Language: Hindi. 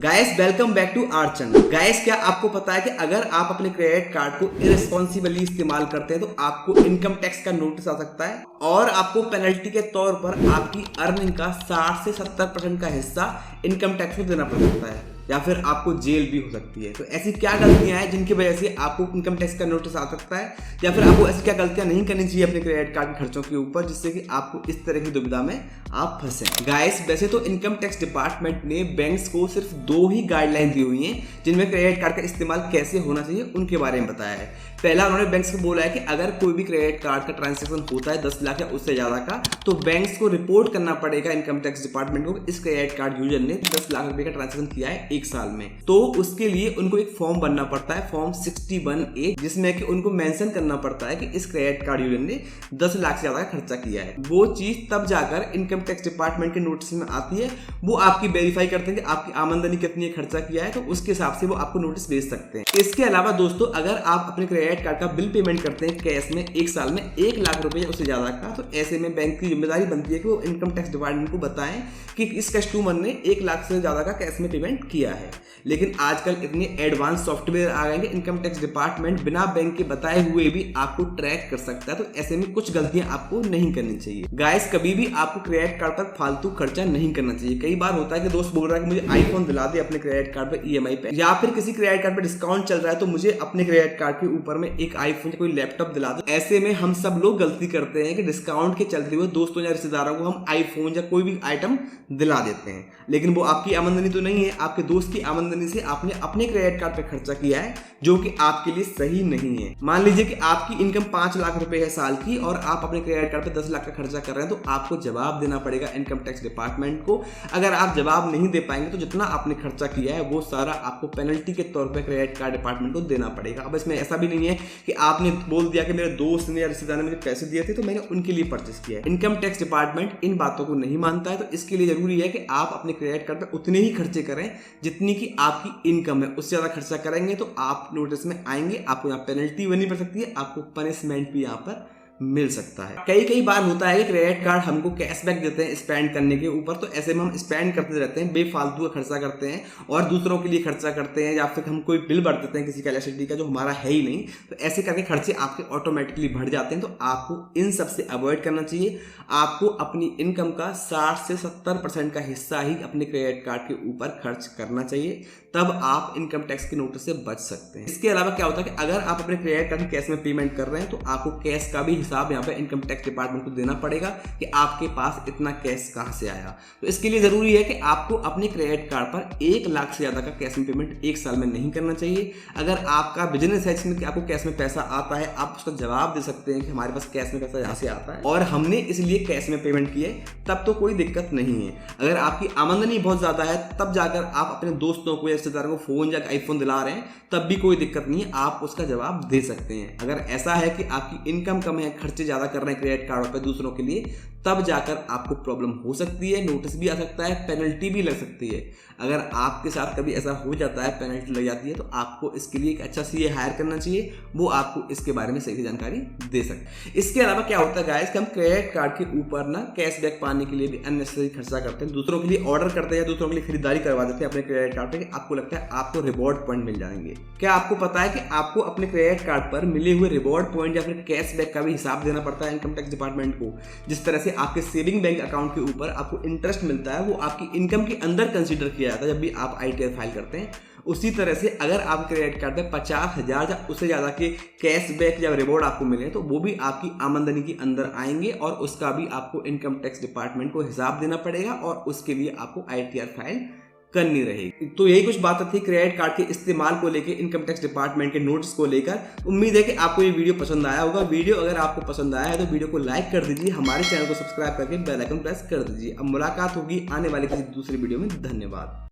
Guys welcome back to our channel. Guys क्या आपको पता है कि अगर आप अपने क्रेडिट कार्ड को इरेस्पॉन्सिबली इस्तेमाल करते हैं तो आपको इनकम टैक्स का नोटिस आ सकता है और आपको पेनल्टी के तौर पर आपकी अर्निंग का 60 से 70% का हिस्सा इनकम टैक्स को देना पड़ सकता है या फिर आपको जेल भी हो सकती है। तो ऐसी क्या गलतियां हैं जिनकी वजह से आपको इनकम टैक्स का नोटिस आ सकता है या फिर आपको ऐसी क्या गलतियां नहीं करनी चाहिए अपने क्रेडिट कार्ड के खर्चों के ऊपर जिससे कि आपको इस तरह की दुविधा में आप फंसे। गाइस वैसे तो इनकम टैक्स डिपार्टमेंट ने बैंक्स को सिर्फ 2 ही गाइडलाइन दी हुई हैं जिनमें क्रेडिट कार्ड का इस्तेमाल कैसे होना चाहिए उनके बारे में बताया है। पहला उन्होंने बैंक्स को बोला है कि अगर कोई भी क्रेडिट कार्ड का ट्रांजैक्शन होता है 10 लाख या उससे ज्यादा का तो बैंक्स को रिपोर्ट करना पड़ेगा इनकम टैक्स डिपार्टमेंट को इस क्रेडिट कार्ड यूजर ने 10 लाख रुपए का ट्रांजैक्शन किया है 1 साल में। तो उसके लिए उनको एक फॉर्म बनना पड़ता है फॉर्म 61A जिसमें कि उनको मेंशन करना पड़ता है कि इस क्रेडिट कार्ड यूजर ने 10 लाख से ज्यादा का खर्चा किया है। वो चीज तब जाकर इनकम टैक्स डिपार्टमेंट के नोटिस में आती है। वो आपकी वेरीफाई करते हैं कि आपकी आमदनी कितनी खर्चा किया है तो उसके हिसाब से वो आपको नोटिस भेज सकते हैं। इसके अलावा दोस्तों अगर आप अपने क्रेडिट कार्ड का बिल पेमेंट करते हैं कैश में 1 साल में 1 लाख रुपए या उससे ज्यादा का तो ऐसे में बैंक की जिम्मेदारी बनती है कि वो इनकम टैक्स डिपार्टमेंट को बताएं कि इस कस्टमर ने 1 लाख से ज्यादा का कैश में पेमेंट किया है। लेकिन आजकल इतने एडवांस सॉफ्टवेयर आ गए हैं इनकम टैक्स डिपार्टमेंट बिना बैंक के बताए हुए भी आपको ट्रैक कर सकता है। तो ऐसे में कुछ गलतियां आपको नहीं करनी चाहिए। गाइस कभी भी आपको क्रेडिट कार्ड पर फालतू खर्चा नहीं करना चाहिए। कई बार होता है कि दोस्त बोल रहा है कि मुझे आईफोन दिला दे अपने क्रेडिट कार्ड पर EMI पे या फिर किसी क्रेडिट कार्ड पर डिस्काउंट चल रहा है तो मुझे अपने क्रेडिट कार्ड के ऊपर में एक आईफोन या कोई लैपटॉप दिला दो। ऐसे में हम सब लोग गलती करते हैं कि डिस्काउंट के चलते हुए दोस्तों या रिश्तेदारों को हम आईफोन या कोई भी आइटम दिला देते हैं। लेकिन वो आपकी आमदनी तो नहीं है, आपके दोस्त की आमदनी से आपने अपने क्रेडिट कार्ड पे खर्चा किया है जो कि आपके लिए सही नहीं है। मान लीजिए कि आपकी इनकम 5 लाख रुपए है साल की और आप अपने क्रेडिट कार्ड पे 10 लाख का खर्चा कर रहे हैं तो आपको जवाब देना पड़ेगा इनकम टैक्स डिपार्टमेंट को। अगर आप जवाब नहीं दे पाएंगे तो जितना आपने खर्चा किया है वो सारा आपको पेनल्टी के तौर पर क्रेडिट कार्ड डिपार्टमेंट को देना पड़ेगा। अब इसमें ऐसा भी नहीं है कि आपने बोल दिया कि मेरे दोस्त ने या रिश्तेदार ने मुझे पैसे दिए थे तो मैंने उनके लिए परचेस किया है। इनकम टैक्स डिपार्टमेंट इन बातों को नहीं मानता है। तो इसके लिए जरूरी है कि आप अपने क्रेडिट कार्ड पर उतने ही खर्चे करें जितनी की आपकी इनकम है। उससे ज्यादा खर्चा करेंगे तो आप नोटिस में आएंगे, आपको यहाँ पेनल्टी बनी पड़ सकती है, आपको पनिशमेंट भी यहाँ पर मिल सकता है। कई बार होता है कि क्रेडिट कार्ड हमको कैशबैक देते हैं स्पेंड करने के ऊपर तो ऐसे में हम स्पेंड करते रहते हैं, बेफालतू का खर्चा करते हैं और दूसरों के लिए खर्चा करते हैं या फिर हम कोई बिल भर देते हैं किसी का इलेक्ट्रिसिटी का जो हमारा है ही नहीं। तो ऐसे करके खर्चे आपके ऑटोमेटिकली बढ़ जाते हैं। तो आपको इन सब से अवॉइड करना चाहिए। आपको अपनी इनकम का 60 से 70% का हिस्सा ही अपने क्रेडिट कार्ड के ऊपर खर्च करना चाहिए, तब आप इनकम टैक्स के नोटिस से बच सकते हैं। इसके अलावा क्या होता है कि अगर आप अपने क्रेडिट कार्ड कैश में पेमेंट कर रहे हैं तो आपको कैश का भी हिसाब यहाँ पे इनकम टैक्स डिपार्टमेंट को देना पड़ेगा कि आपके पास इतना कैश कहां से आया। तो इसके लिए जरूरी है कि आपको अपने क्रेडिट कार्ड पर 1 लाख से ज्यादा का कैश में पेमेंट 1 साल में नहीं करना चाहिए। अगर आपका बिजनेस है जिसमें आपको कैश में पैसा आता है आप उसका जवाब दे सकते हैं कि हमारे पास कैश में पैसा यहाँ से आता है और हमने इसलिए कैश में पेमेंट किए, तब तो कोई दिक्कत नहीं है। अगर आपकी आमदनी बहुत ज्यादा है तब जाकर आप अपने दोस्तों को या रिश्तेदारों को फोन या आईफोन दिला रहे हैं तब भी कोई दिक्कत नहीं है, आप उसका जवाब दे सकते हैं। अगर ऐसा है कि आपकी इनकम कम है, खर्चे ज्यादा कर रहे हैं क्रेडिट कार्ड पर दूसरों के लिए, तब जाकर आपको प्रॉब्लम हो सकती है, नोटिस भी आ सकता है, पेनल्टी भी लग सकती है। अगर आपके साथ कभी ऐसा हो जाता है, पेनल्टी लग जाती है, तो आपको इसके लिए एक अच्छा CA हायर करना चाहिए, वो आपको इसके बारे में सही जानकारी दे सकते। इसके अलावा क्या होता है गाइस कि हम क्रेडिट कार्ड के ऊपर ना कैशबैक पाने के लिए भी अननेसेसरी खर्चा करते हैं, दूसरों के लिए ऑर्डर करते हैं या दूसरों के लिए खरीदारी करवा देते हैं अपने क्रेडिट कार्ड पे। आपको लगता है आपको रिवॉर्ड पॉइंट मिल जाएंगे। क्या आपको पता है कि आपको अपने क्रेडिट कार्ड पर मिले हुए रिवॉर्ड पॉइंट या फिर कैशबैक का भी हिसाब देना पड़ता है इनकम टैक्स डिपार्टमेंट को। जिस तरह से आपके सेविंग बैंक अकाउंट के ऊपर आपको इंटरेस्ट मिलता है वो आपकी इनकम के अंदर कंसीडर किया जाता है जब भी आप ITR फाइल करते हैं। उसी तरह से अगर आप क्रेडिट कार्ड पे 50,000 या उससे ज्यादा के कैशबैक या रिवॉर्ड आपको मिले तो वो भी आपकी आमदनी के अंदर आएंगे और उसका भी आपको इनकम टैक्स डिपार्टमेंट को हिसाब देना पड़ेगा और उसके लिए आपको ITR फाइल करनी रहेगी। तो यही कुछ बातें थी क्रेडिट कार्ड के इस्तेमाल को लेकर, इनकम टैक्स डिपार्टमेंट के नोटिस को लेकर। उम्मीद है कि आपको ये वीडियो पसंद आया होगा। वीडियो अगर आपको पसंद आया है तो वीडियो को लाइक कर दीजिए, हमारे चैनल को सब्सक्राइब करके बेल आइकन प्रेस कर दीजिए। अब मुलाकात होगी आने वाले किसी दूसरी वीडियो में। धन्यवाद।